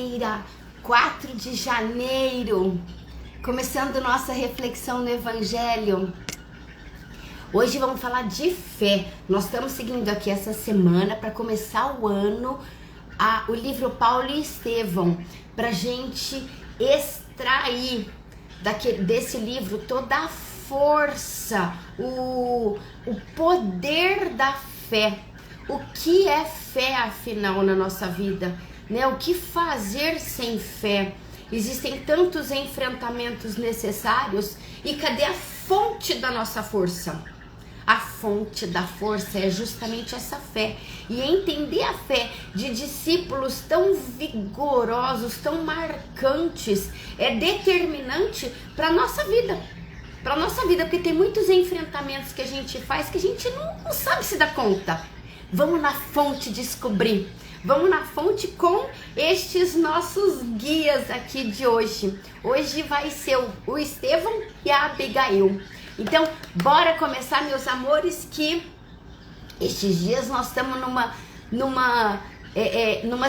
Quinta-feira, 4 de janeiro, começando nossa reflexão no Evangelho. Hoje vamos falar de fé. Nós estamos seguindo aqui essa semana para começar o ano o livro Paulo e Estevão, para gente extrair desse livro toda a força, o poder da fé. O que é fé, afinal, na nossa vida? Né? O que fazer sem fé? Existem tantos enfrentamentos necessários e cadê a fonte da nossa força? A fonte da força é justamente essa fé. E entender a fé de discípulos tão vigorosos, tão marcantes, é determinante para a nossa vida. Para a nossa vida, porque tem muitos enfrentamentos que a gente faz que a gente não sabe se dar conta. Vamos na fonte descobrir. Vamos na fonte com estes nossos guias aqui de hoje. Hoje vai ser o Estevão e a Abigail. Então, bora começar, meus amores, que estes dias nós estamos numas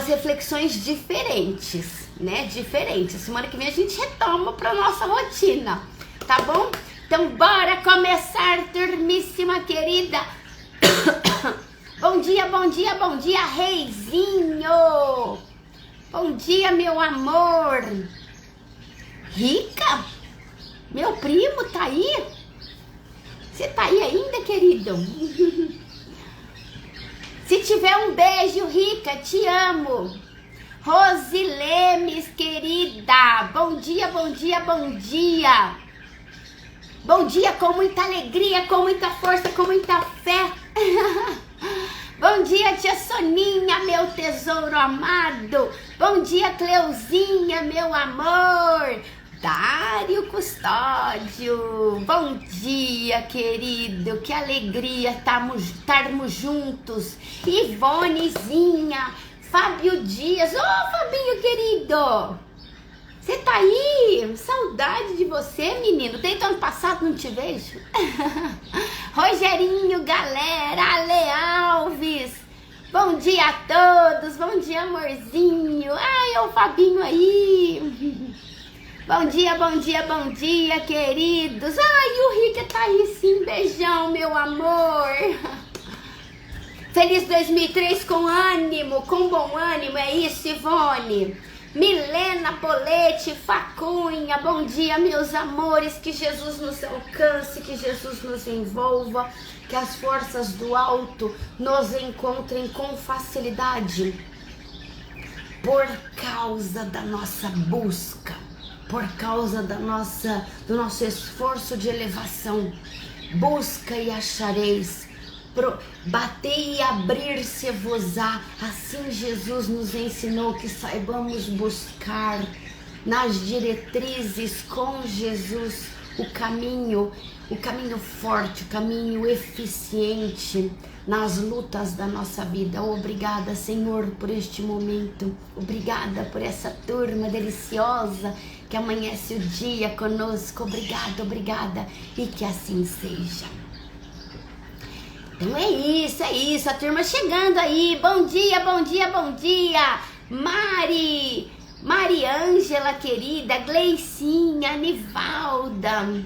reflexões diferentes, né? Diferentes. Semana que vem a gente retoma para nossa rotina, tá bom? Então, bora começar, turmíssima querida. Bom dia, bom dia, bom dia, reizinho! Bom dia, meu amor! Rica? Meu primo tá aí? Você tá aí ainda, querido? Se tiver um beijo, Rica, te amo! Rosilemes, querida! Bom dia, bom dia, bom dia! Bom dia com muita alegria, com muita força, com muita fé! Bom dia, tia Soninha, meu tesouro amado. Bom dia, Cleuzinha, meu amor. Dário Custódio. Bom dia, querido. Que alegria estarmos juntos. Ivonezinha. Fábio Dias. Ô, Fabinho, querido. Você tá aí? Saudade de você, menino. Desde o ano passado não te vejo. Rogerinho, galera. Ale Alves. Bom dia a todos. Bom dia, amorzinho. Ai, é o Fabinho aí. Bom dia, bom dia, bom dia, queridos. Ai, o Rica tá aí sim. Beijão, meu amor. Feliz 2003 com ânimo, com bom ânimo. É isso, Ivone. Milena Polete, Facunha, bom dia, meus amores, que Jesus nos alcance, que Jesus nos envolva, que as forças do alto nos encontrem com facilidade, por causa da nossa busca, por causa do nosso esforço de elevação. Busca e achareis. Batei e abrir-se-vos-á. Assim Jesus nos ensinou que saibamos buscar nas diretrizes com Jesus o caminho forte, o caminho eficiente nas lutas da nossa vida. Obrigada, Senhor, por este momento. Obrigada por essa turma deliciosa que amanhece o dia conosco. Obrigada, obrigada, e que assim seja. Então é isso, a turma chegando aí. Bom dia, bom dia, bom dia. Mariângela, querida, Gleicinha, Anivalda,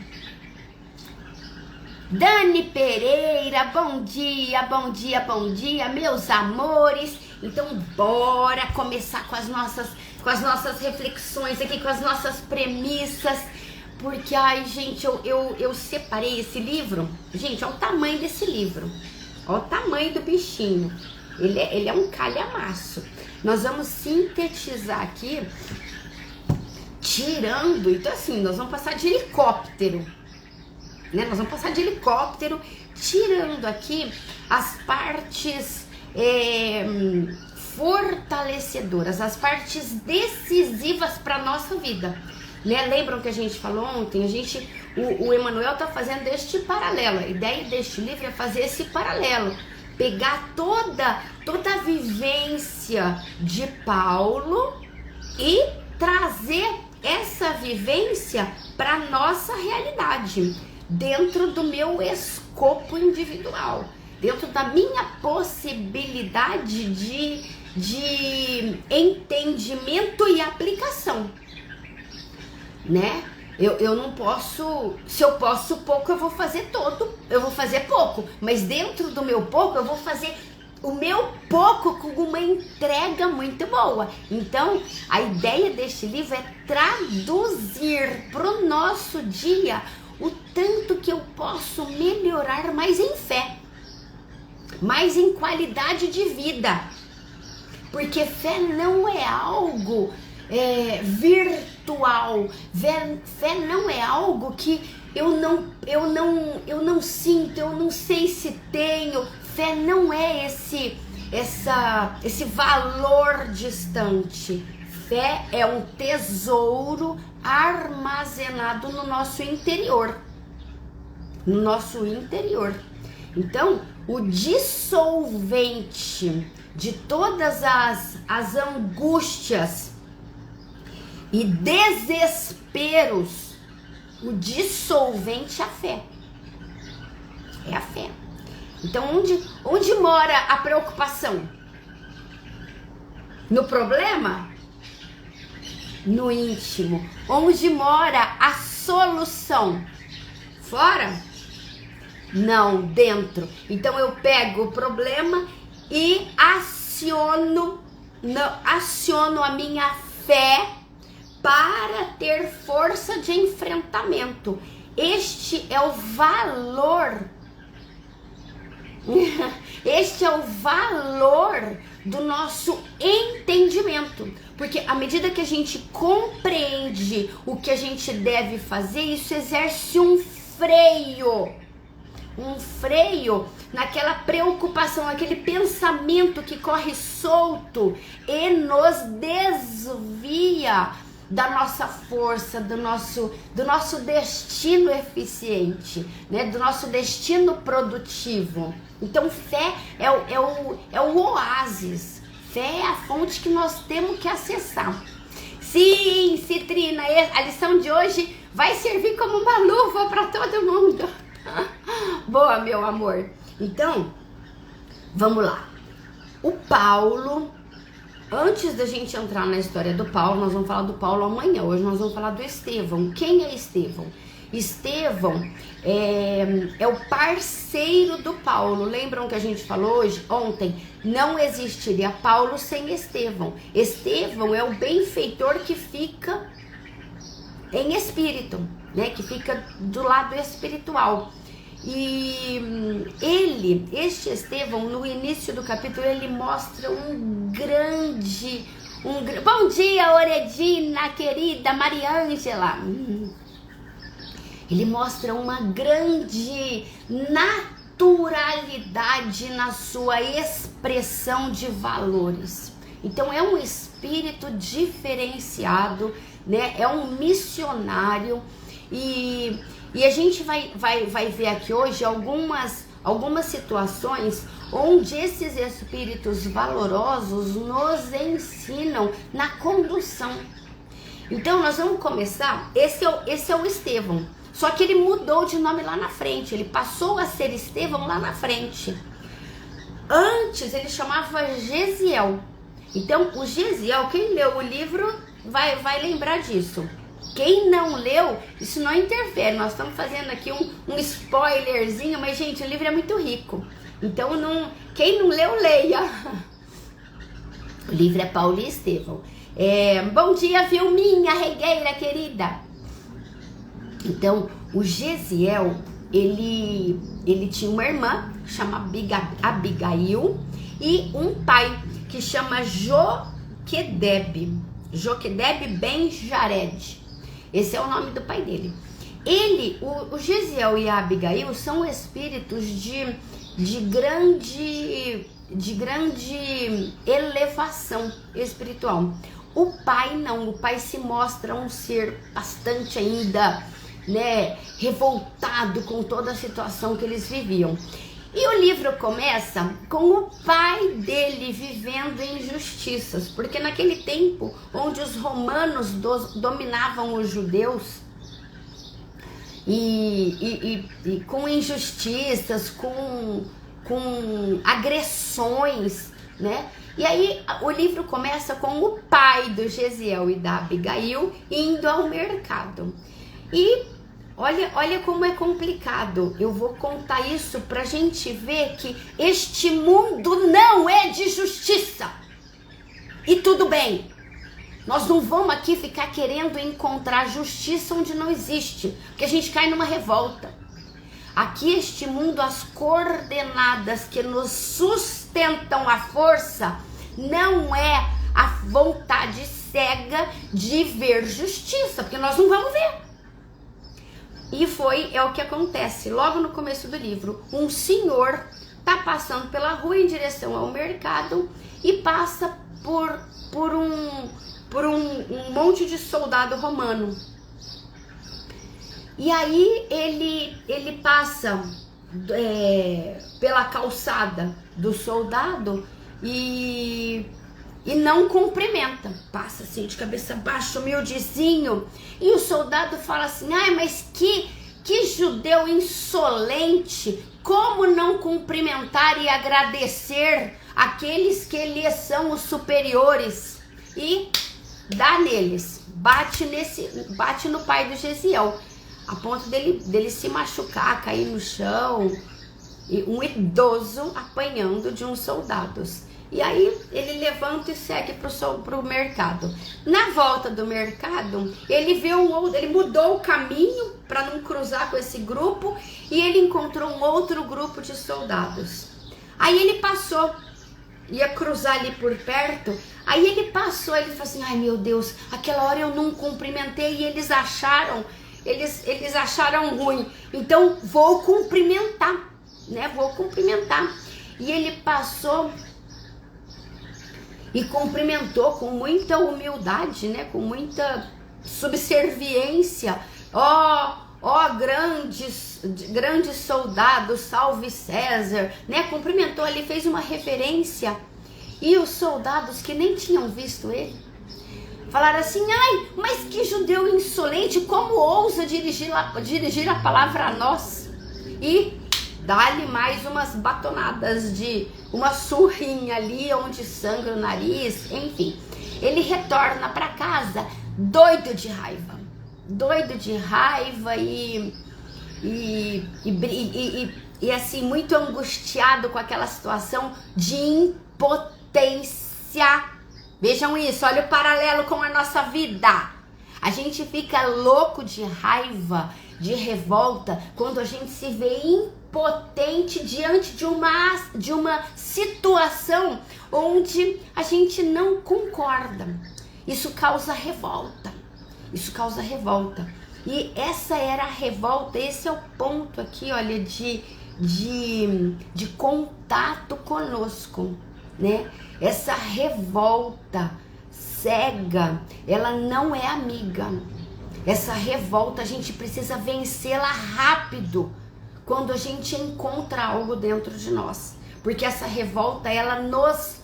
Dani Pereira, bom dia, bom dia, bom dia, meus amores. Então bora começar com as nossas reflexões aqui, com as nossas premissas. Porque, ai, gente, eu separei esse livro. Gente, olha o tamanho desse livro. Olha o tamanho do bichinho. Ele é um calhamaço. Nós vamos sintetizar aqui, tirando... Então, assim, nós vamos passar de helicóptero. Né? Nós vamos passar de helicóptero, tirando aqui as partes fortalecedoras, as partes decisivas para a nossa vida. Né? Lembram que a gente falou ontem? O Emmanuel está fazendo este paralelo. A ideia deste livro é fazer esse paralelo, pegar toda a vivência de Paulo e trazer essa vivência para nossa realidade, dentro do meu escopo individual, dentro da minha possibilidade de entendimento e aplicação, né? Eu não posso, se eu posso pouco, eu vou fazer pouco, mas dentro do meu pouco, eu vou fazer o meu pouco com uma entrega muito boa. Então, a ideia deste livro é traduzir para o nosso dia o tanto que eu posso melhorar mais em fé, mais em qualidade de vida, porque fé não é algo virtual, fé não é algo que eu não sinto, eu não sei se tenho. Fé não é esse valor distante. Fé é um tesouro armazenado no nosso interior. No nosso interior. Então, o dissolvente de todas as angústias e desesperos, o dissolvente é a fé. É a fé. Então, onde mora a preocupação? No problema? No íntimo. Onde mora a solução? Fora? Não, dentro. Então, eu pego o problema e aciono a minha fé para ter força de enfrentamento. Este é o valor. Este é o valor do nosso entendimento. Porque à medida que a gente compreende o que a gente deve fazer, isso exerce um freio naquela preocupação, aquele pensamento que corre solto e nos desvia da nossa força, do nosso destino eficiente, né? Do nosso destino produtivo. Então, fé é o oásis, fé é a fonte que nós temos que acessar. Sim, Citrina, a lição de hoje vai servir como uma luva para todo mundo. Boa, meu amor. Então, vamos lá. O Paulo, antes da gente entrar na história do Paulo, nós vamos falar do Paulo amanhã. Hoje nós vamos falar do Estevão. Quem é Estevão? Estevão é o parceiro do Paulo. Lembram que a gente falou ontem? Não existiria Paulo sem Estevão. Estevão é o benfeitor que fica em espírito, né? Que fica do lado espiritual. E este Estevão, no início do capítulo, ele mostra bom dia, Oredina, querida Mariângela. Ele mostra uma grande naturalidade na sua expressão de valores. Então é um espírito diferenciado, né? É um missionário e a gente vai ver aqui hoje algumas situações onde esses espíritos valorosos nos ensinam na condução. Então nós vamos começar, esse é o Estevão, só que ele mudou de nome lá na frente, ele passou a ser Estevão lá na frente. Antes ele chamava Gesiel. Então o Gesiel, quem leu o livro vai lembrar disso. Quem não leu, isso não interfere. Nós estamos fazendo aqui um spoilerzinho, mas gente, o livro é muito rico. Então quem não leu, leia. O livro é Paulo e Estevão. Bom dia, Vilminha Regueira, querida. Então, o Gesiel, ele tinha uma irmã que chama Abigail e um pai que chama Joquedebe ben Jared. Esse é o nome do pai dele. O Gesiel e a Abigail são espíritos de grande elevação espiritual. O pai não, o pai se mostra um ser bastante ainda, né, revoltado com toda a situação que eles viviam. E o livro começa com o pai dele vivendo injustiças, porque naquele tempo onde os romanos dominavam os judeus e com injustiças, com agressões, né? E aí o livro começa com o pai do Gesiel e da Abigail indo ao mercado. E olha como é complicado. Eu vou contar isso pra gente ver que este mundo não é de justiça. E tudo bem. Nós não vamos aqui ficar querendo encontrar justiça onde não existe, porque a gente cai numa revolta. Aqui este mundo, as coordenadas que nos sustentam a força, não é a vontade cega de ver justiça, porque nós não vamos ver. E é o que acontece logo no começo do livro. Um senhor tá passando pela rua em direção ao mercado e passa por um monte de soldado romano. E aí ele passa pela calçada do soldado e não cumprimenta. Passa assim de cabeça baixa, humildezinho. E o soldado fala assim: ai, mas que judeu insolente! Como não cumprimentar e agradecer aqueles que lhes são os superiores? E dá neles, bate no pai do Gesiel, a ponto dele se machucar, cair no chão, e um idoso apanhando de uns soldados. E aí ele levanta e segue pro mercado. Na volta do mercado, ele mudou o caminho para não cruzar com esse grupo, e ele encontrou um outro grupo de soldados. Aí ele ia cruzar ali por perto. Aí ele passou, ele falou assim: ai meu Deus, aquela hora eu não cumprimentei e eles acharam ruim, então vou cumprimentar, né? Vou cumprimentar. E ele passou e cumprimentou com muita humildade, né? Com muita subserviência. Ó, grandes soldados, salve César, né? Cumprimentou ali, fez uma reverência. E os soldados que nem tinham visto ele falaram assim: ai, mas que judeu insolente, como ousa dirigir a palavra a nós? E dá-lhe mais umas batonadas uma surrinha ali onde sangra o nariz, enfim. Ele retorna para casa doido de raiva e assim, muito angustiado com aquela situação de impotência. Vejam isso, olha o paralelo com a nossa vida. A gente fica louco de raiva, de revolta, quando a gente se vê impotente diante de uma situação onde a gente não concorda. Isso causa revolta. E essa era a revolta, esse é o ponto aqui, olha, de contato conosco, né? Essa revolta cega, ela não é amiga. Essa revolta a gente precisa vencê-la rápido quando a gente encontra algo dentro de nós, porque essa revolta, ela nos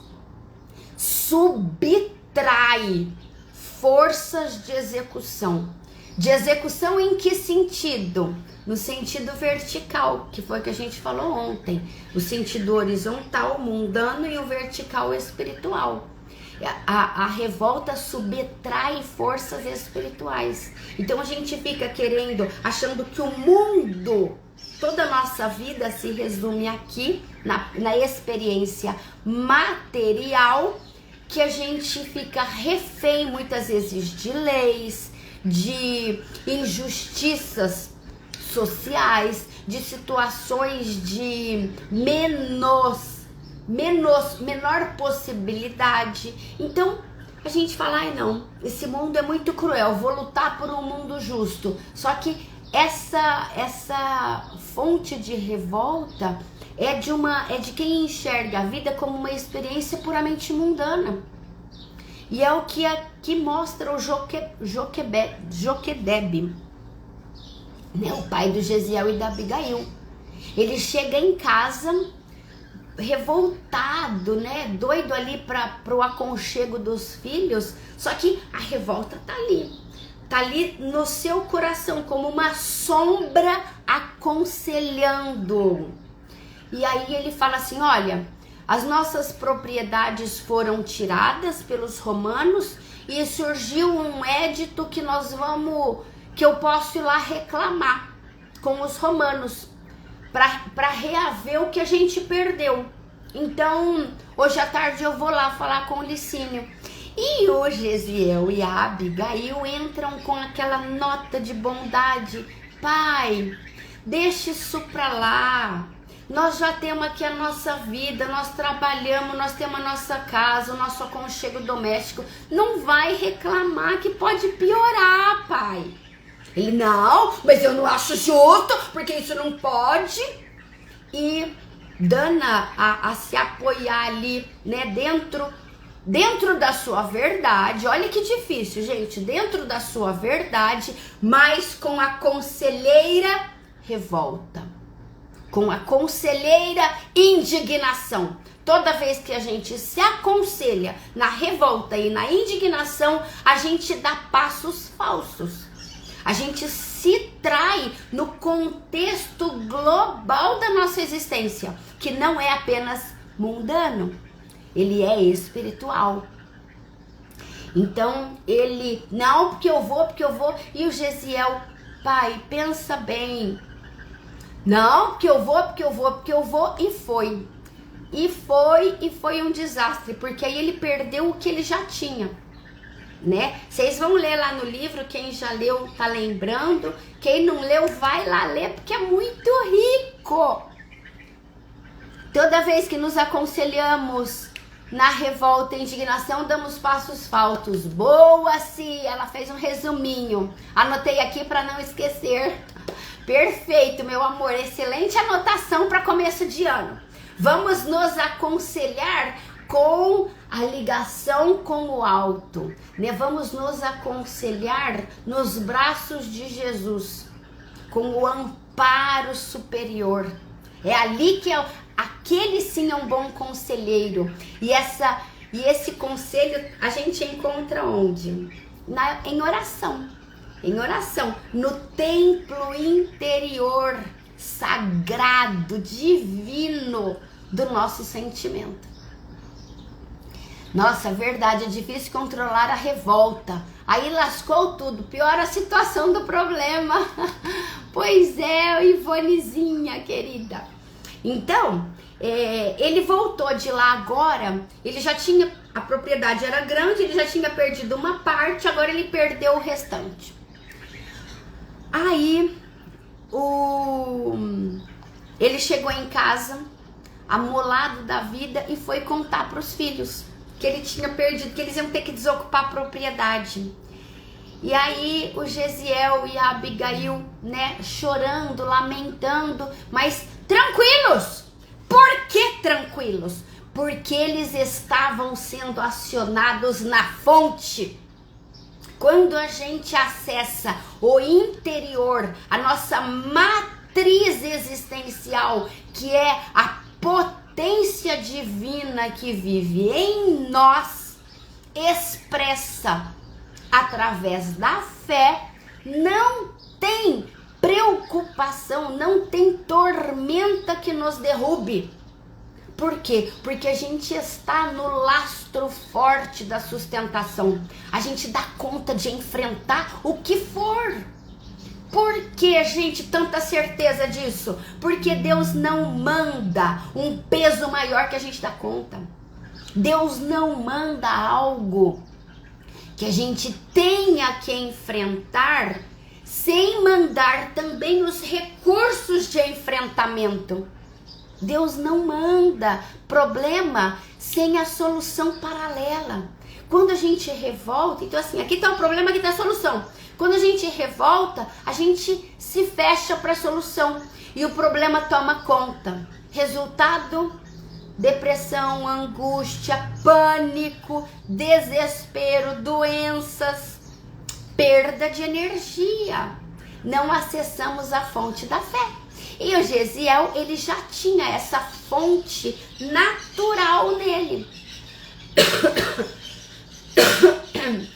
subtrai forças de execução. De execução em que sentido? No sentido vertical, que foi o que a gente falou ontem. O sentido horizontal, mundano, e o vertical, espiritual. A revolta subtrai forças espirituais. Então a gente fica achando que o mundo, toda a nossa vida se resume aqui, na experiência material, que a gente fica refém muitas vezes de leis, de injustiças sociais, de situações de menor possibilidade. Então a gente fala: ai não, esse mundo é muito cruel, vou lutar por um mundo justo. Só que essa fonte de revolta é de quem enxerga a vida como uma experiência puramente mundana. E é o que aqui mostra o Joquedebe, né, o pai do Gesiel e da Abigail. Ele chega em casa revoltado, né, doido ali para o aconchego dos filhos, só que a revolta tá ali no seu coração, como uma sombra aconselhando. E aí ele fala assim: olha, as nossas propriedades foram tiradas pelos romanos e surgiu um édito que eu posso ir lá reclamar com os romanos para reaver o que a gente perdeu. Então, hoje à tarde eu vou lá falar com o Licínio. E o Gesiel e a Abigail entram com aquela nota de bondade. Pai, deixa isso pra lá. Nós já temos aqui a nossa vida, nós trabalhamos, nós temos a nossa casa, o nosso aconchego doméstico. Não vai reclamar que pode piorar, pai. Ele, não, mas eu não acho justo, porque isso não pode. E Dana a se apoiar ali, né, dentro da sua verdade. Olha que difícil, gente, dentro da sua verdade, mas com a conselheira revolta, com a conselheira indignação. Toda vez que a gente se aconselha na revolta e na indignação, a gente dá passos falsos. A gente se trai no contexto global da nossa existência, que não é apenas mundano, ele é espiritual. Então ele, não, porque eu vou, e o Gesiel, pai, pensa bem. Não, porque eu vou, e foi um desastre, porque aí ele perdeu o que ele já tinha, né? Vocês vão ler lá no livro, quem já leu tá lembrando, quem não leu vai lá ler, porque é muito rico. Toda vez que nos aconselhamos na revolta e indignação, damos passos falsos. Boa, Cia, ela fez um resuminho, anotei aqui para não esquecer. Perfeito, meu amor, excelente anotação para começo de ano. Vamos nos aconselhar com a ligação com o alto, né? Vamos nos aconselhar nos braços de Jesus, com o amparo superior. É ali que aquele sim é um bom conselheiro. E esse conselho a gente encontra onde? Em oração. Em oração, no templo interior sagrado, divino do nosso sentimento. Nossa, verdade, é difícil controlar a revolta. Aí lascou tudo, piora a situação do problema. Pois é, Ivonezinha, querida. Então, ele voltou de lá agora, ele já tinha, a propriedade era grande, ele já tinha perdido uma parte, agora ele perdeu o restante. Aí, ele chegou em casa, amolado da vida, e foi contar para os filhos que ele tinha perdido, que eles iam ter que desocupar a propriedade. E aí o Gesiel e a Abigail, né, chorando, lamentando, mas tranquilos. Por que tranquilos? Porque eles estavam sendo acionados na fonte. Quando a gente acessa o interior, a nossa matriz existencial, que é a potência divina que vive em nós, expressa através da fé, não tem preocupação, não tem tormenta que nos derrube. Por quê? Porque a gente está no lastro forte da sustentação. A gente dá conta de enfrentar o que for. Por que, gente, tanta certeza disso? Porque Deus não manda um peso maior que a gente dá conta. Deus não manda algo que a gente tenha que enfrentar sem mandar também os recursos de enfrentamento. Deus não manda problema sem a solução paralela. Quando a gente revolta, então assim, aqui está o problema, aqui está a solução. Quando a gente revolta, a gente se fecha para a solução e o problema toma conta. Resultado: depressão, angústia, pânico, desespero, doenças, perda de energia. Não acessamos a fonte da fé. E o Gesiel, ele já tinha essa fonte natural nele.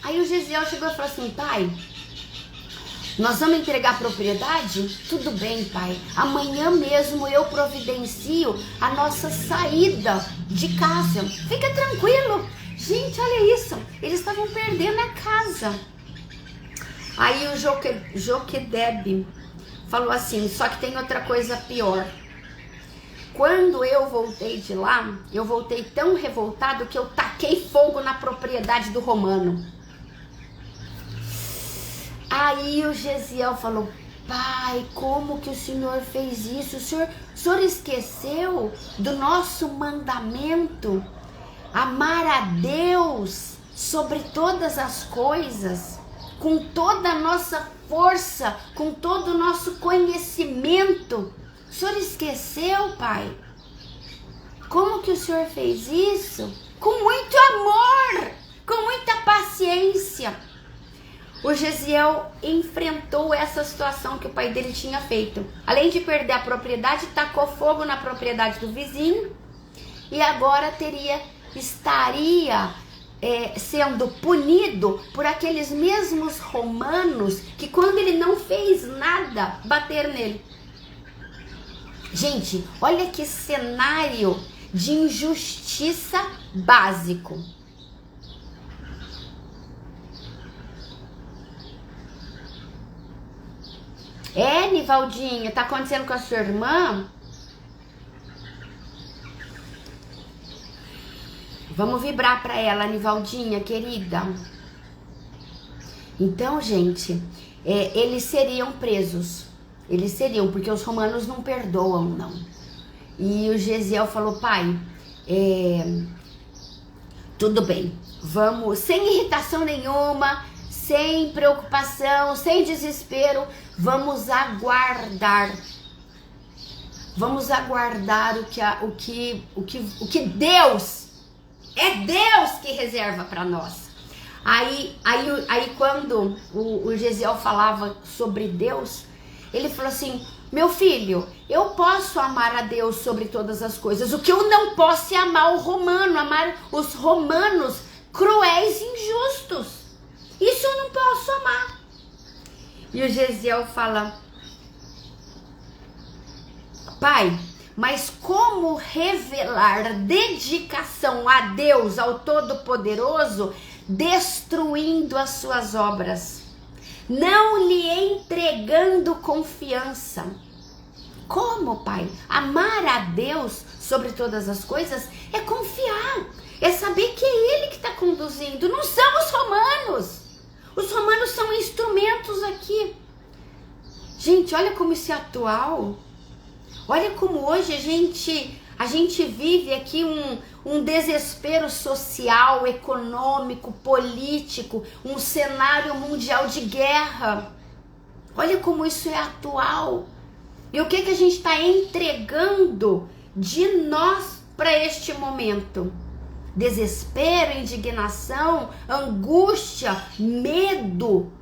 Aí o Gesiel chegou e falou assim: pai, Nós vamos entregar a propriedade? Tudo bem, pai. Amanhã mesmo eu providencio a nossa saída de casa. Fica tranquilo. Gente, olha isso. Eles estavam perdendo a casa. Aí o Joquedebe falou assim, só que tem outra coisa pior. Quando eu voltei de lá, eu voltei tão revoltado que eu taquei fogo na propriedade do romano. Aí o Gesiel falou, pai, como que o senhor fez isso? O senhor esqueceu do nosso mandamento? Amar a Deus sobre todas as coisas, com toda a nossa força, com todo o nosso conhecimento. O senhor esqueceu, pai? Como que o senhor fez isso? Com muito amor, com muita paciência. O Gesiel enfrentou essa situação que o pai dele tinha feito. Além de perder a propriedade, tacou fogo na propriedade do vizinho e agora estaria sendo punido por aqueles mesmos romanos que, quando ele não fez nada, bateram nele. Gente, olha que cenário de injustiça básico. Nivaldinho, tá acontecendo com a sua irmã? Vamos vibrar para ela, Nivaldinha, querida. Então, gente, eles seriam presos. Eles seriam, porque os romanos não perdoam, não. E o Gesiel falou, pai, tudo bem, vamos, sem irritação nenhuma, sem preocupação, sem desespero, vamos aguardar. Vamos aguardar o que Deus, é Deus que reserva para nós. Aí quando o Gesiel falava sobre Deus, ele falou assim, meu filho, eu posso amar a Deus sobre todas as coisas. O que eu não posso é amar o romano, amar os romanos cruéis e injustos. Isso eu não posso amar. E o Gesiel fala, pai, mas como revelar dedicação a Deus, ao Todo-Poderoso, destruindo as suas obras, não lhe entregando confiança? Como, pai? Amar a Deus sobre todas as coisas é confiar, é saber que é Ele que está conduzindo, não são os romanos. Os romanos são instrumentos aqui. Gente, olha como isso é atual. Olha como hoje a gente vive aqui um desespero social, econômico, político, um cenário mundial de guerra. Olha como isso é atual. E o que a gente está entregando de nós para este momento? Desespero, indignação, angústia, medo,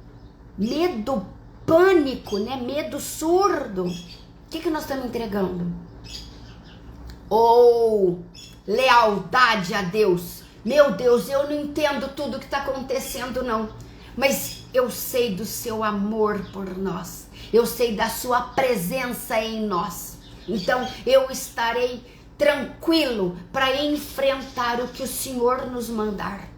pânico, né? Medo surdo. O que nós estamos entregando? Ou lealdade a Deus. Meu Deus, eu não entendo tudo que está acontecendo, não. Mas eu sei do seu amor por nós. Eu sei da sua presença em nós. Então eu estarei tranquilo para enfrentar o que o Senhor nos mandar.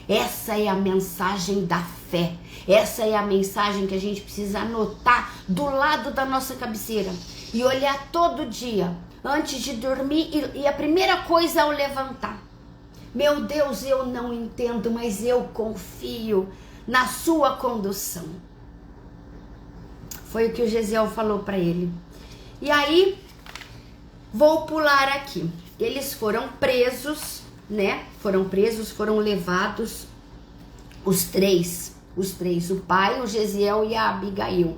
Essa é a mensagem da fé. Essa é a mensagem que a gente precisa anotar do lado da nossa cabeceira e olhar todo dia antes de dormir e a primeira coisa ao levantar. Meu Deus, eu não entendo, mas eu confio na sua condução. Foi o que o Gesiel falou para ele. E aí, vou pular aqui. Eles foram presos, né? Foram levados os três, o pai, o Gesiel e a Abigail.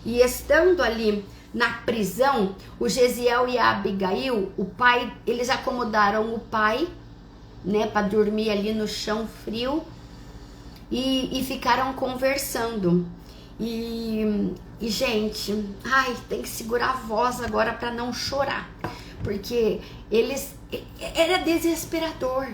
E estando ali na prisão, o Gesiel e a Abigail, o pai, eles acomodaram o pai, né, para dormir ali no chão frio e ficaram conversando. E gente, tem que segurar a voz agora para não chorar, porque era desesperador,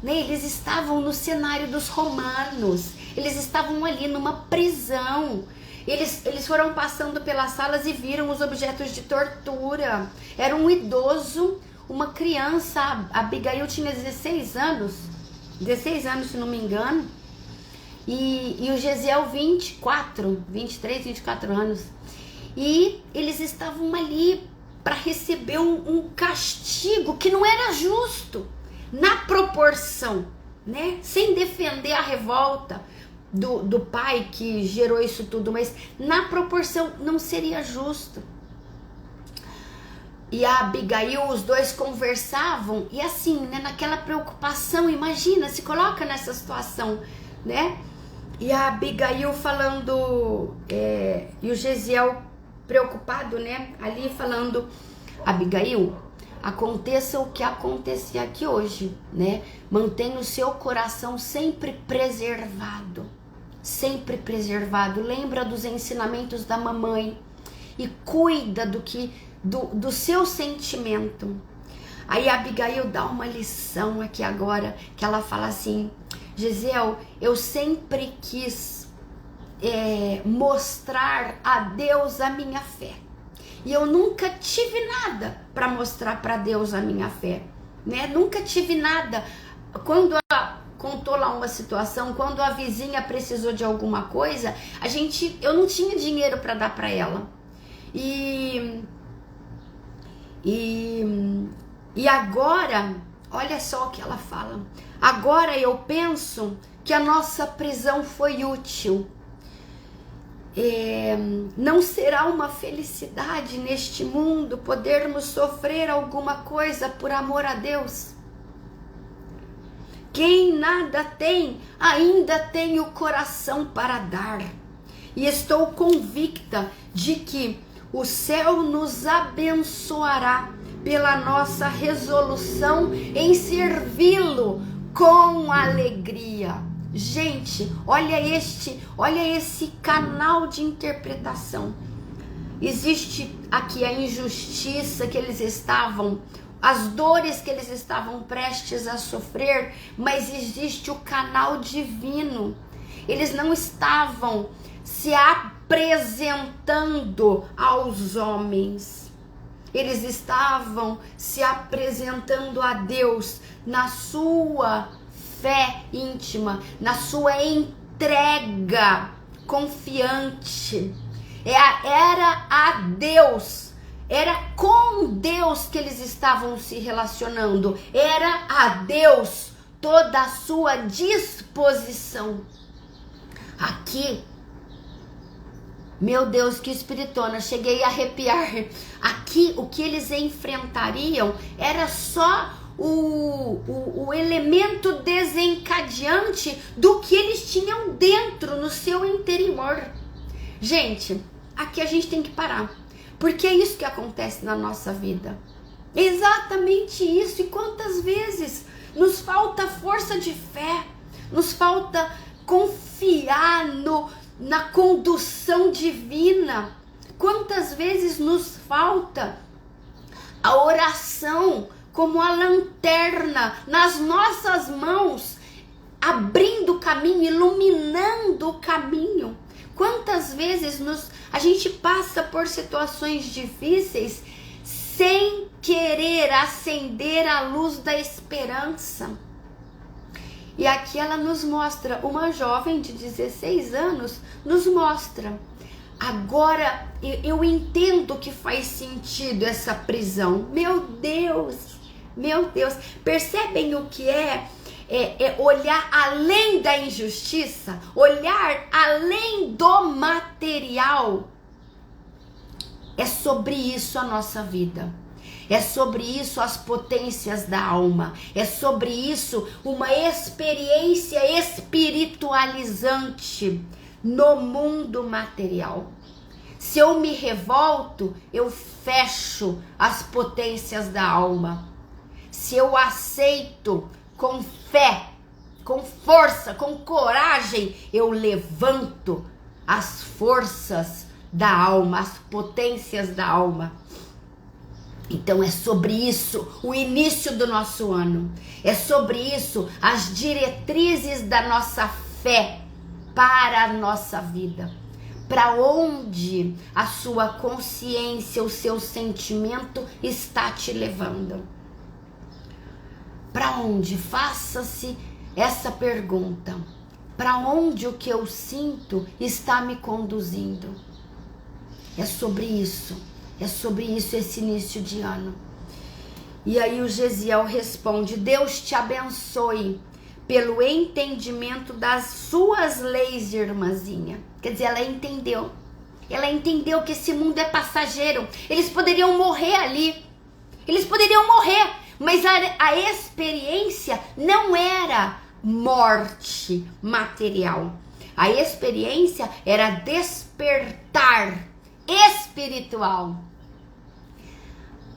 né? Eles estavam no cenário dos romanos, eles estavam ali numa prisão, Eles foram passando pelas salas e viram os objetos de tortura. Era um idoso, uma criança. A Abigail tinha 16 anos, se não me engano. E o Gesiel 23, 24 anos. E eles estavam ali para receber um castigo que não era justo, na proporção, né? Sem defender a revolta do pai que gerou isso tudo, mas na proporção não seria justo. E a Abigail, os dois conversavam, e assim, né, naquela preocupação, imagina, se coloca nessa situação, né? E a Abigail falando, e o Gesiel preocupado, né, ali falando: Abigail, aconteça o que acontecer aqui hoje, né? Mantenha o seu coração sempre preservado. Sempre preservado. Lembra dos ensinamentos da mamãe e cuida do seu sentimento. Aí a Abigail dá uma lição aqui agora, que ela fala assim: Gesiel, eu sempre quis mostrar a Deus a minha fé. E eu nunca tive nada para mostrar para Deus a minha fé, né? Nunca tive nada. Quando contou lá uma situação, quando a vizinha precisou de alguma coisa, eu não tinha dinheiro para dar para ela. E agora, olha só o que ela fala. Agora eu penso que a nossa prisão foi útil. Não será uma felicidade neste mundo podermos sofrer alguma coisa por amor a Deus? Quem nada tem, ainda tem o coração para dar. E estou convicta de que o céu nos abençoará pela nossa resolução em servi-lo com alegria. Gente, olha esse canal de interpretação. Existe aqui a injustiça que eles estavam, as dores que eles estavam prestes a sofrer, mas existe o canal divino. Eles não estavam se apresentando aos homens. Eles estavam se apresentando a Deus na sua fé íntima, na sua entrega confiante. Era a Deus, era com Deus que eles estavam se relacionando, era a Deus toda a sua disposição. Aqui, meu Deus, que espiritona, cheguei a arrepiar. Aqui o que eles enfrentariam era só o elemento desencadeante do que eles tinham dentro, no seu interior. Gente, aqui a gente tem que parar, porque é isso que acontece na nossa vida. Exatamente isso. E quantas vezes nos falta força de fé, nos falta confiar na condução divina. Quantas vezes nos falta a oração como a lanterna nas nossas mãos, abrindo o caminho, iluminando o caminho. Quantas vezes a gente passa por situações difíceis sem querer acender a luz da esperança. E aqui ela nos mostra, uma jovem de 16 anos nos mostra. Agora eu entendo que faz sentido essa prisão. Meu Deus, percebem o que é olhar além da injustiça, olhar além do material. É sobre isso a nossa vida. É sobre isso as potências da alma. É sobre isso uma experiência espiritualizante no mundo material. Se eu me revolto, eu fecho as potências da alma. Se eu aceito com fé, com força, com coragem, eu levanto as forças da alma, as potências da alma. Então é sobre isso o início do nosso ano. É sobre isso as diretrizes da nossa fé para a nossa vida. Para onde a sua consciência, o seu sentimento está te levando? Para onde? Faça-se essa pergunta. Para onde o que eu sinto está me conduzindo? É sobre isso esse início de ano. E aí o Gesiel responde: Deus te abençoe pelo entendimento das suas leis, irmãzinha. Quer dizer, ela entendeu que esse mundo é passageiro. Eles poderiam morrer ali, mas a experiência não era morte material. A experiência era despertar espiritual.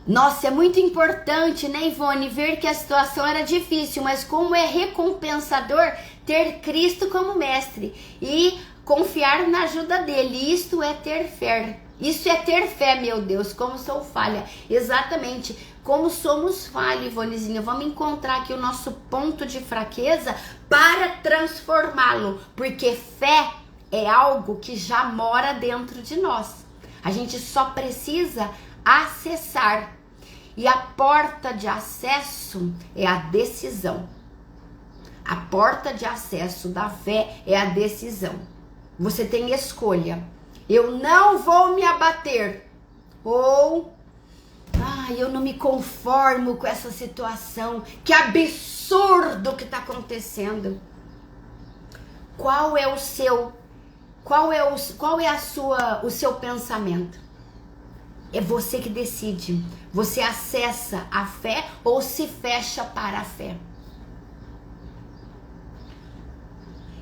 Nossa, é muito importante, né, Ivone, ver que a situação era difícil, mas como é recompensador ter Cristo como mestre e confiar na ajuda dele. Isto é ter fé. Isso é ter fé, meu Deus, como sou falha. Exatamente, como somos falha, Ivonezinha. Vamos encontrar aqui o nosso ponto de fraqueza para transformá-lo, porque fé é algo que já mora dentro de nós. A gente só precisa acessar. E a porta de acesso é a decisão. A porta de acesso da fé é a decisão. Você tem escolha. Eu não vou me abater. Ou, eu não me conformo com essa situação. Que absurdo que está acontecendo. Qual é o seu pensamento? É você que decide. Você acessa a fé ou se fecha para a fé.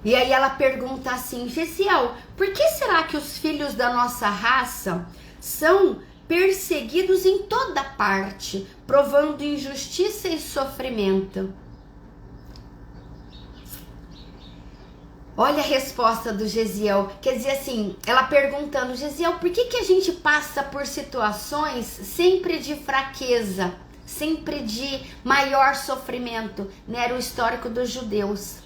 E aí ela pergunta assim: Gesiel, por que será que os filhos da nossa raça são perseguidos em toda parte, provando injustiça e sofrimento? Olha a resposta do Gesiel, quer dizer assim, ela perguntando: Gesiel, por que a gente passa por situações sempre de fraqueza, sempre de maior sofrimento, né? Era o histórico dos judeus.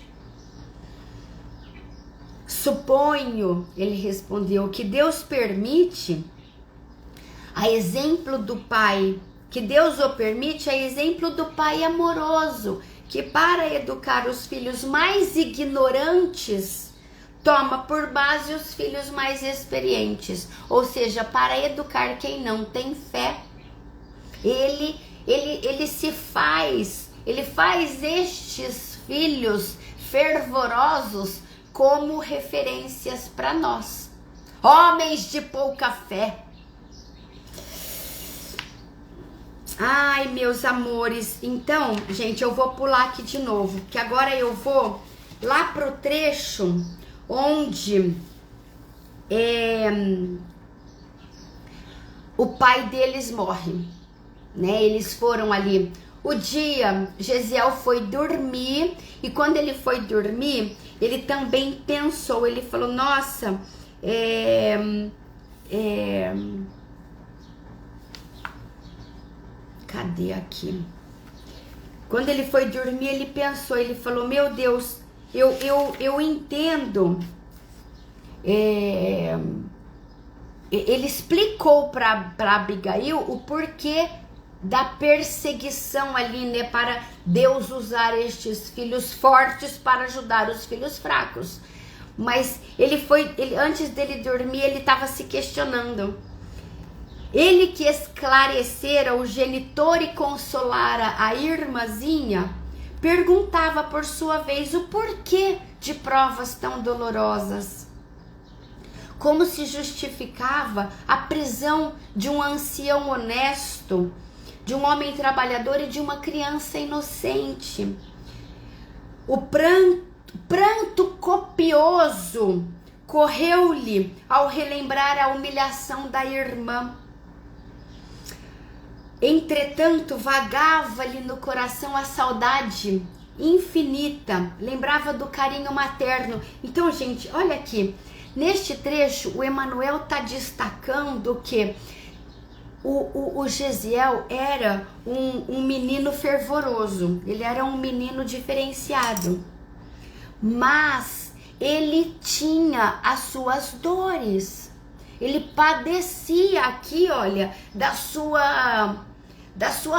Suponho, ele respondeu, que Deus permite, a exemplo do pai, que Deus o permite a exemplo do pai amoroso, que para educar os filhos mais ignorantes, toma por base os filhos mais experientes. Ou seja, para educar quem não tem fé, ele faz estes filhos fervorosos como referências para nós, homens de pouca fé. Ai, meus amores, então, gente, eu vou pular aqui de novo, que agora eu vou lá pro trecho onde o pai deles morre, né? Eles foram ali. O dia, Gesiel foi dormir, e quando ele foi dormir, ele também pensou, ele falou: nossa, cadê aqui? Quando ele foi dormir, ele pensou, ele falou: meu Deus, eu entendo. Ele explicou para Abigail o porquê da perseguição ali, né? Para Deus usar estes filhos fortes para ajudar os filhos fracos. Mas antes dele dormir, ele estava se questionando. Ele que esclarecera o genitor e consolara a irmãzinha, perguntava por sua vez o porquê de provas tão dolorosas. Como se justificava a prisão de um ancião honesto, de um homem trabalhador e de uma criança inocente. O pranto copioso correu-lhe ao relembrar a humilhação da irmã. Entretanto, vagava-lhe no coração a saudade infinita, lembrava do carinho materno. Então, gente, olha aqui, neste trecho, o Emmanuel está destacando que o Gesiel era um menino fervoroso, ele era um menino diferenciado, mas ele tinha as suas dores. Ele padecia aqui, olha, da sua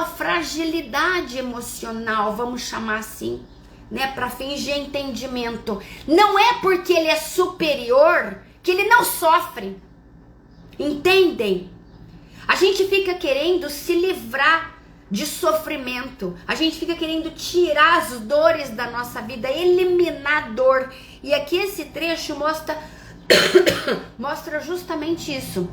fragilidade emocional, vamos chamar assim, né, para fins de entendimento. Não é porque ele é superior que ele não sofre. Entendem? A gente fica querendo se livrar de sofrimento. A gente fica querendo tirar as dores da nossa vida, eliminar a dor. E aqui esse trecho mostra justamente isso.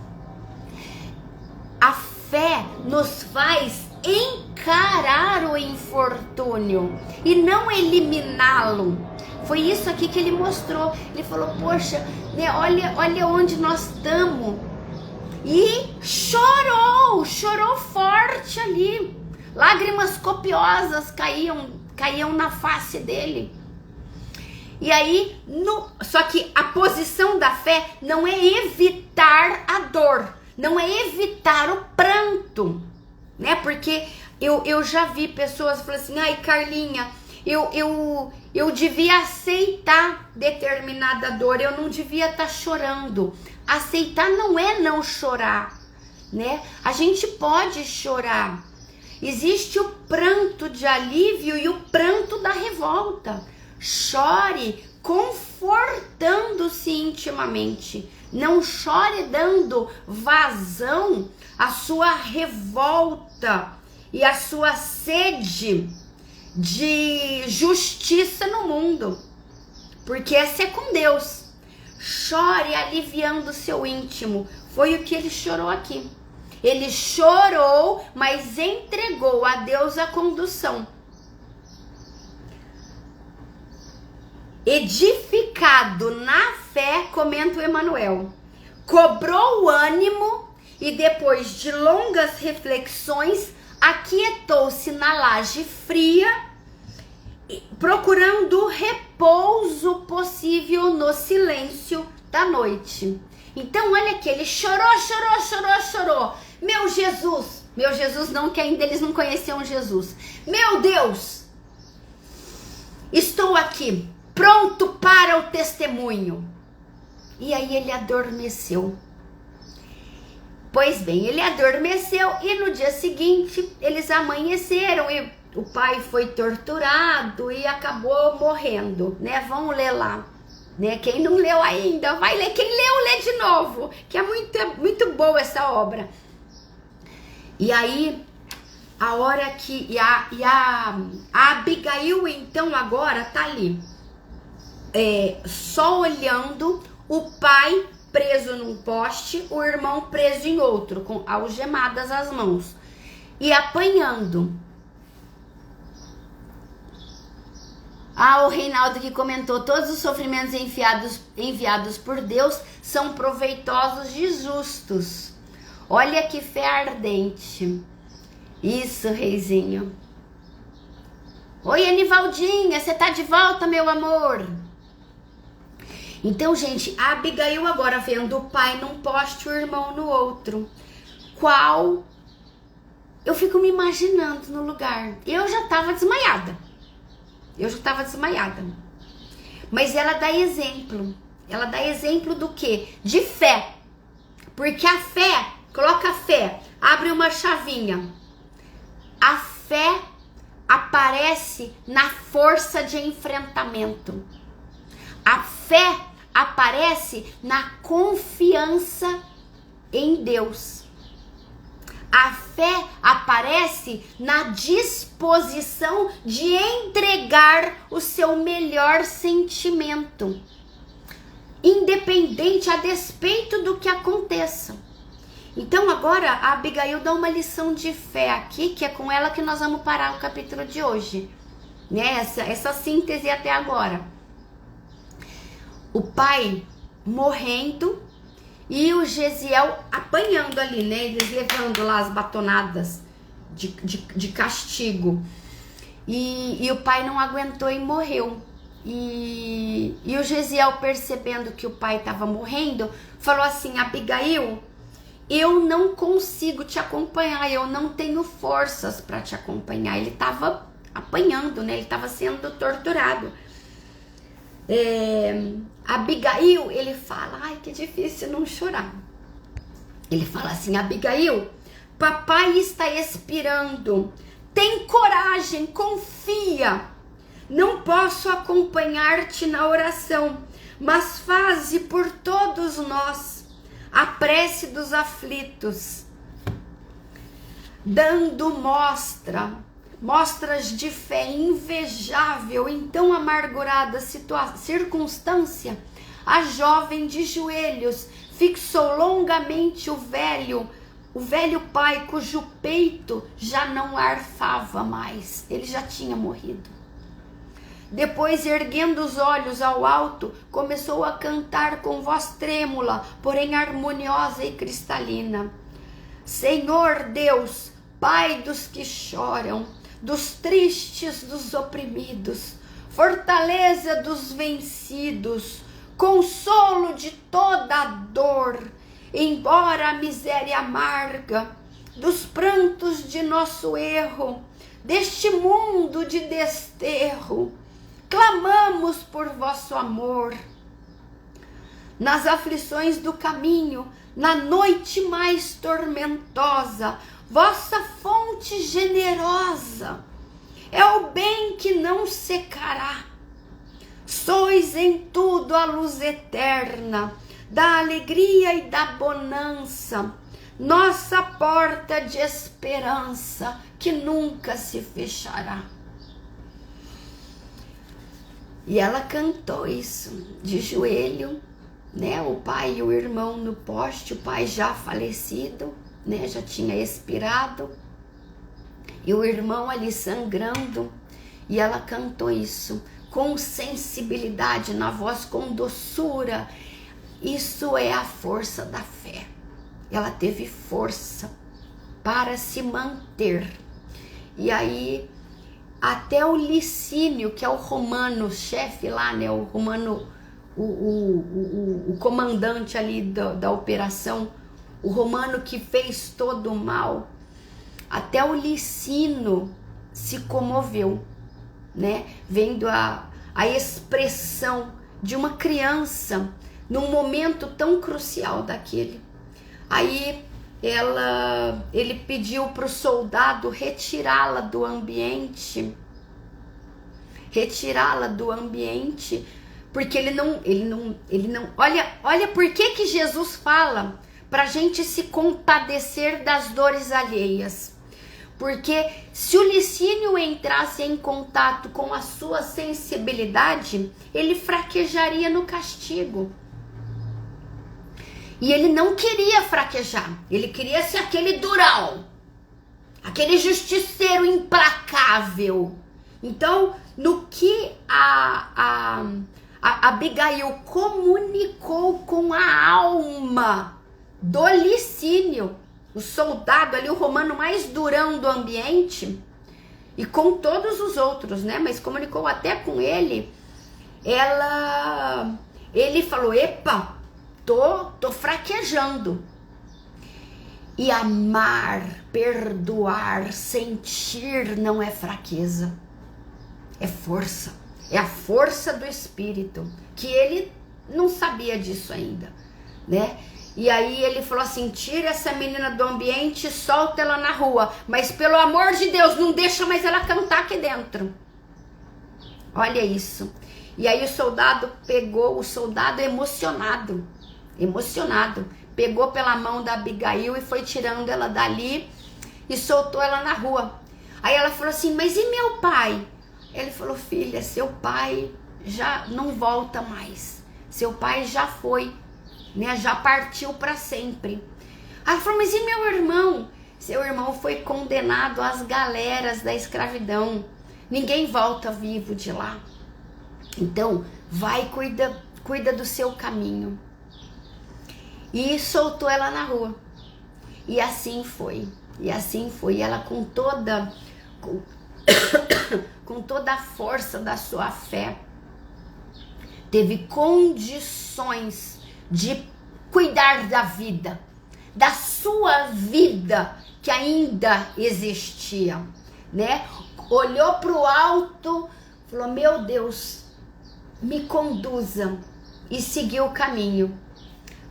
A fé nos faz encarar o infortúnio e não eliminá-lo. Foi isso aqui que ele mostrou. Ele falou, poxa, né, olha onde nós estamos. E chorou forte ali. Lágrimas copiosas caíam na face dele. E aí, só que a posição da fé não é evitar a dor, não é evitar o pranto, né? Porque eu já vi pessoas falando assim, ai Carlinha, eu devia aceitar determinada dor, eu não devia estar chorando. Aceitar não é não chorar, né? A gente pode chorar. Existe o pranto de alívio e o pranto da revolta. Chore confortando-se intimamente. Não chore dando vazão à sua revolta e à sua sede de justiça no mundo. Porque essa é com Deus. Chore aliviando o seu íntimo. Foi o que ele chorou aqui. Ele chorou, mas entregou a Deus a condução. Edificado na fé, comenta o Emanuel, cobrou o ânimo e depois de longas reflexões, aquietou-se na laje fria, procurando o repouso possível no silêncio da noite. Então olha aqui, ele chorou. Meu Jesus não, que ainda eles não conheciam Jesus. Meu Deus, estou aqui, pronto para o testemunho. E aí ele adormeceu. Pois bem, ele adormeceu e no dia seguinte eles amanheceram e o pai foi torturado e acabou morrendo, né? Vamos ler lá, né? Quem não leu ainda, vai ler. Quem leu, lê de novo, que é muito boa essa obra. E aí, a hora que... a Abigail, então, agora tá ali, só olhando o pai preso num poste, o irmão preso em outro, com algemadas as mãos, e apanhando. O Reinaldo que comentou, todos os sofrimentos enviados por Deus são proveitosos de justos. Olha que fé ardente. Isso, reizinho. Oi, Anivaldinha, você tá de volta, meu amor? Então, gente, a Abigail agora vendo o pai num poste e o irmão no outro. Qual? Eu fico me imaginando no lugar. Eu já tava desmaiada. Mas ela dá exemplo. Ela dá exemplo do quê? De fé. Porque a fé, coloca a fé, abre uma chavinha. A fé aparece na força de enfrentamento. A fé aparece na confiança em Deus. A fé aparece na disposição de entregar o seu melhor sentimento, independente, a despeito do que aconteça. Então agora a Abigail dá uma lição de fé aqui, que é com ela que nós vamos parar o capítulo de hoje, né? Essa síntese até agora. O pai morrendo e o Gesiel apanhando ali, né? Eles levando lá as batonadas de castigo. E o pai não aguentou e morreu. E o Gesiel, percebendo que o pai estava morrendo, falou assim: Abigail, eu não consigo te acompanhar, eu não tenho forças para te acompanhar. Ele estava apanhando, né? Ele estava sendo torturado. Abigail, ele fala, ai, que difícil não chorar. Ele fala assim, Abigail, papai está expirando, tem coragem, confia. Não posso acompanhar-te na oração, mas faze por todos nós a prece dos aflitos, dando mostras de fé invejável em tão amargurada circunstância. A jovem de joelhos fixou longamente o velho pai, cujo peito já não arfava mais, ele já tinha morrido. Depois, erguendo os olhos ao alto, começou a cantar com voz trêmula, porém harmoniosa e cristalina. Senhor Deus, Pai dos que choram, dos tristes, dos oprimidos, fortaleza dos vencidos, consolo de toda a dor, embora a miséria amarga, dos prantos de nosso erro, deste mundo de desterro, clamamos por vosso amor. Nas aflições do caminho, na noite mais tormentosa, vossa fonte generosa é o bem que não secará. Sois em tudo a luz eterna, da alegria e da bonança, nossa porta de esperança que nunca se fechará. E ela cantou isso de joelho, né? O pai e o irmão no poste, o pai já falecido, né? Já tinha expirado, e o irmão ali sangrando, e ela cantou isso com sensibilidade na voz, com doçura. Isso é a força da fé. Ela teve força para se manter. E aí até o Licínio, que é o romano chefe lá, né, o romano, o comandante ali da operação, o romano que fez todo o mal, até o Licínio se comoveu, né, vendo a expressão de uma criança num momento tão crucial daquele. Aí ele pediu para o soldado retirá-la do ambiente, porque ele não, olha por que Jesus fala para a gente se compadecer das dores alheias. Porque se o Licínio entrasse em contato com a sua sensibilidade, ele fraquejaria no castigo. E ele não queria fraquejar, ele queria ser aquele durão, aquele justiceiro implacável. Então, no que a Abigail comunicou com a alma do Licínio, o soldado ali, o romano mais durão do ambiente, e com todos os outros, né? Mas comunicou até com ele, ele falou, epa, tô fraquejando. E amar, perdoar, sentir não é fraqueza, é força. É a força do Espírito, que ele não sabia disso ainda, né? E aí ele falou assim, tira essa menina do ambiente e solta ela na rua, mas pelo amor de Deus, não deixa mais ela cantar aqui dentro. Olha isso. E aí o soldado emocionado, pegou pela mão da Abigail e foi tirando ela dali e soltou ela na rua. Aí ela falou assim, mas e meu pai? Ele falou, filha, seu pai já não volta mais, seu pai já foi, né, já partiu para sempre. Aí ela falou, mas e meu irmão? Seu irmão foi condenado às galeras da escravidão, ninguém volta vivo de lá. Então, vai, cuida do seu caminho. E soltou ela na rua. E assim foi. Ela com toda a força da sua fé, teve condições de cuidar da vida, da sua vida que ainda existia, né? Olhou para o alto, falou, meu Deus, me conduza e seguiu o caminho.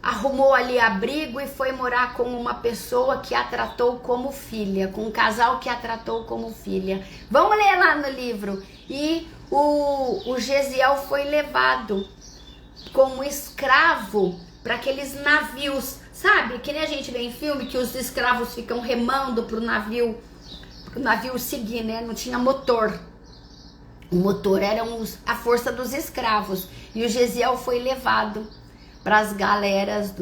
Arrumou ali abrigo e foi morar com uma pessoa que a tratou como filha, com um casal que a tratou como filha. Vamos ler lá no livro. E o Gesiel foi levado como escravo para aqueles navios, sabe? Que nem a gente vê em filme que os escravos ficam remando pro navio seguir, né? Não tinha motor. O motor era a força dos escravos. E o Gesiel foi levado para as galeras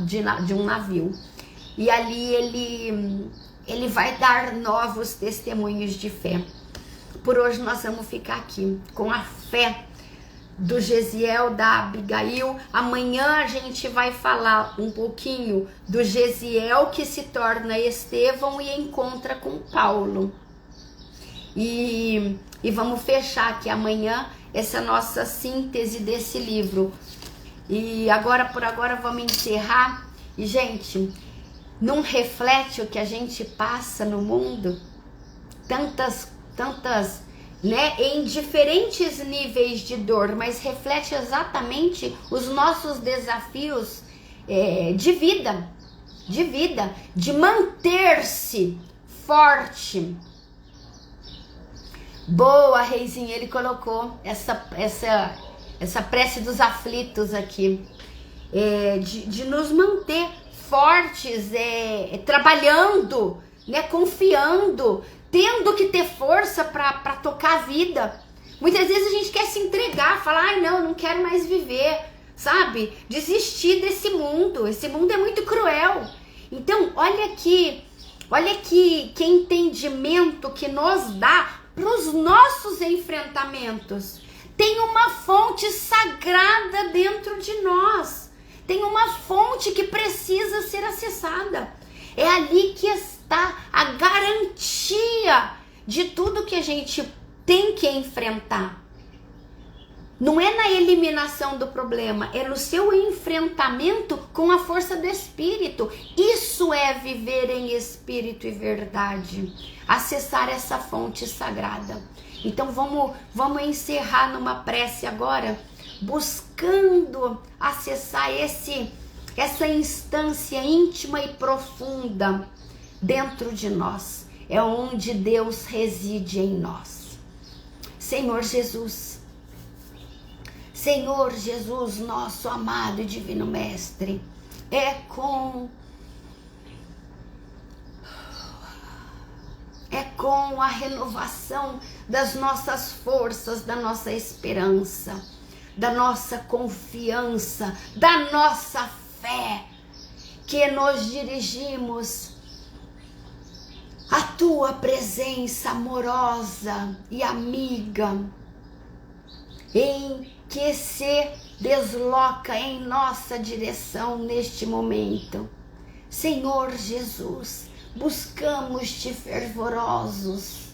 de um navio. E ali ele vai dar novos testemunhos de fé. Por hoje nós vamos ficar aqui com a fé do Gesiel, da Abigail. Amanhã a gente vai falar um pouquinho do Gesiel que se torna Estevão e encontra com Paulo. E vamos fechar aqui amanhã essa nossa síntese desse livro. E por agora vamos encerrar. E gente, não reflete o que a gente passa no mundo? Tantas, né, em diferentes níveis de dor, mas reflete exatamente os nossos desafios de vida, de manter-se forte. Boa, Reizinho, ele colocou essa prece dos aflitos aqui, de nos manter fortes, trabalhando, né, confiando, tendo que ter força para tocar a vida. Muitas vezes a gente quer se entregar, falar, ai não quero mais viver, sabe? Desistir desse mundo, esse mundo é muito cruel. Então, olha que entendimento que nos dá para os nossos enfrentamentos. Tem uma fonte sagrada dentro de nós. Tem uma fonte que precisa ser acessada. É ali que está a garantia de tudo que a gente tem que enfrentar. Não é na eliminação do problema, é no seu enfrentamento com a força do Espírito. Isso é viver em Espírito e verdade. Acessar essa fonte sagrada. Então vamos encerrar numa prece agora, buscando acessar essa instância íntima e profunda dentro de nós. É onde Deus reside em nós. Senhor Jesus, nosso amado e divino Mestre, é com a renovação das nossas forças, da nossa esperança, da nossa confiança, da nossa fé, que nos dirigimos à tua presença amorosa e amiga, em que se desloca em nossa direção neste momento. Senhor Jesus, buscamos-te fervorosos,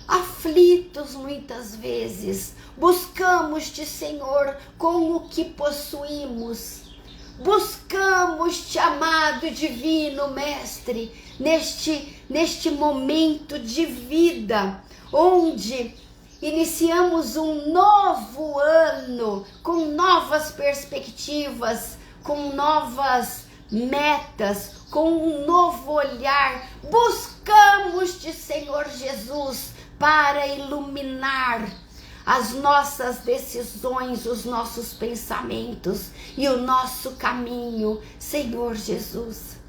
aflitos muitas vezes, buscamos-te, Senhor, com o que possuímos, buscamos-te, amado e divino Mestre, neste momento de vida, onde iniciamos um novo ano, com novas perspectivas, com novas metas, com um novo olhar. Buscamos-te, Senhor Jesus, para iluminar as nossas decisões, os nossos pensamentos e o nosso caminho, Senhor Jesus.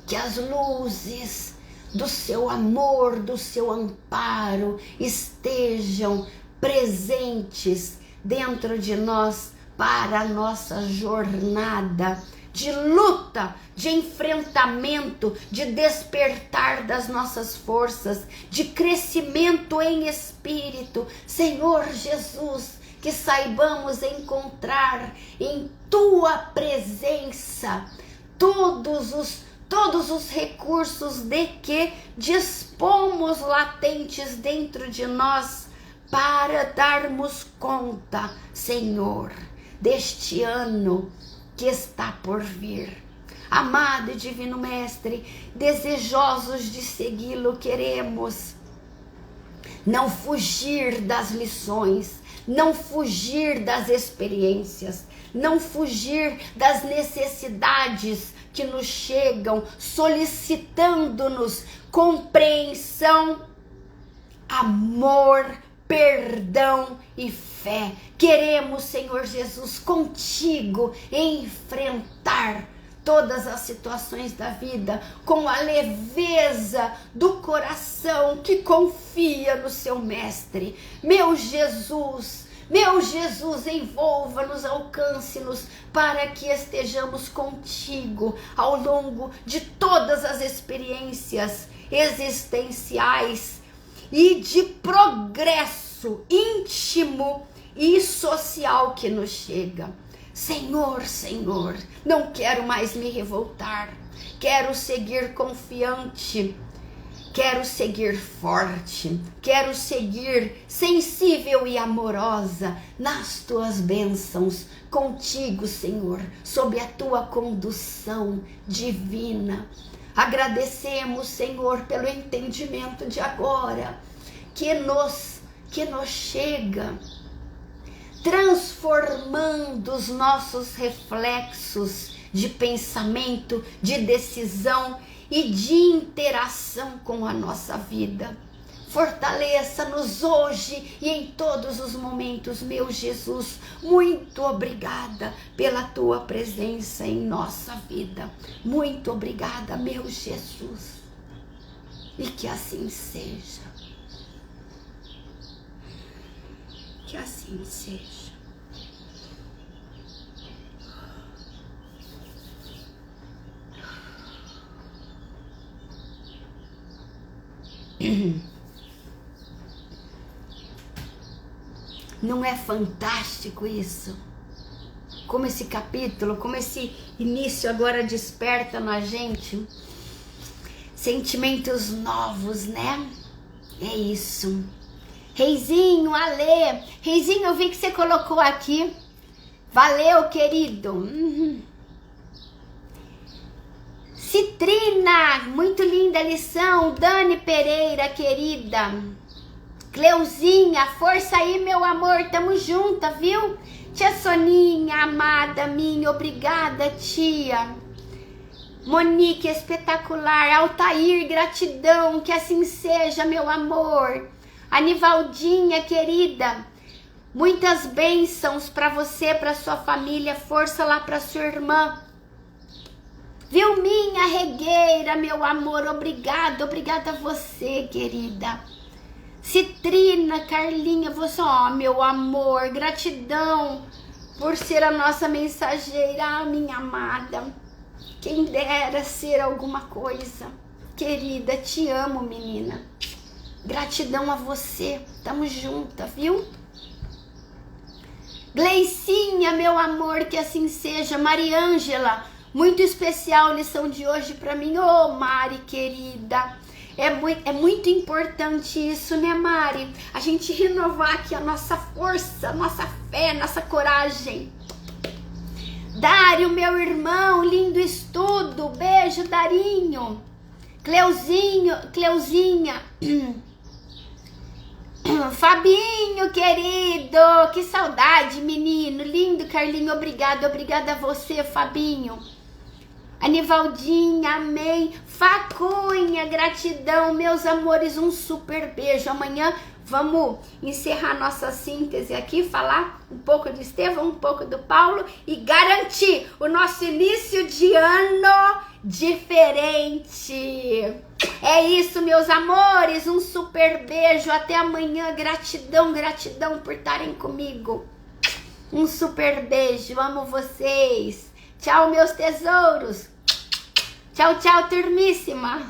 Que as luzes do seu amor, do seu amparo estejam presentes dentro de nós para a nossa jornada de luta, de enfrentamento, de despertar das nossas forças, de crescimento em espírito. Senhor Jesus, que saibamos encontrar em tua presença todos os recursos de que dispomos latentes dentro de nós para darmos conta, Senhor, deste ano que está por vir. Amado e divino Mestre, desejosos de segui-lo, queremos não fugir das lições, não fugir das experiências, não fugir das necessidades que nos chegam, solicitando-nos compreensão, amor, perdão e fé. Queremos, Senhor Jesus, contigo enfrentar todas as situações da vida com a leveza do coração que confia no seu Mestre. Meu Jesus, envolva-nos, alcance-nos para que estejamos contigo ao longo de todas as experiências existenciais e de progresso íntimo e social que nos chega. Senhor, não quero mais me revoltar, quero seguir confiante, quero seguir forte, quero seguir sensível e amorosa nas tuas bênçãos, contigo, Senhor, sob a tua condução divina. Agradecemos, Senhor, pelo entendimento de agora, que nos chega, transformando os nossos reflexos de pensamento, de decisão e de interação com a nossa vida. Fortaleça-nos hoje e em todos os momentos, meu Jesus. Muito obrigada pela tua presença em nossa vida. Muito obrigada, meu Jesus. E que assim seja. Que assim seja. Não é fantástico isso? Como esse capítulo, como esse início agora desperta na gente sentimentos novos, né? É isso. Reizinho, Alê. Reizinho, eu vi que você colocou aqui. Valeu, querido. Citrina, muito linda a lição. Dani Pereira, querida. Cleuzinha, força aí, meu amor. Tamo junta, viu? Tia Soninha, amada minha. Obrigada, tia. Monique, espetacular. Altair, gratidão. Que assim seja, meu amor. Anivaldinha, querida, muitas bênçãos para você, para sua família, força lá para sua irmã. Vilminha Regueira, meu amor, obrigada a você, querida. Citrina, Carlinha, você, meu amor, gratidão por ser a nossa mensageira, minha amada. Quem dera ser alguma coisa. Querida, te amo, menina. Gratidão a você, tamo junta, viu? Gleicinha, meu amor, que assim seja. Mariângela, muito especial a lição de hoje pra mim. Mari, querida, é muito importante isso, né, Mari? A gente renovar aqui a nossa força, nossa fé, nossa coragem. Dário, meu irmão, lindo estudo, beijo, Darinho. Cleuzinha, Fabinho, querido, que saudade, menino, lindo, Carlinho, obrigada a você, Fabinho. Anivaldinha, amém. Facunha, gratidão, meus amores, um super beijo. Amanhã vamos encerrar nossa síntese aqui, falar um pouco de Estevão, um pouco do Paulo e garantir o nosso início de ano diferente. É isso, meus amores, um super beijo, até amanhã, gratidão por estarem comigo. Um super beijo, amo vocês. Tchau, meus tesouros. Tchau, turmíssima.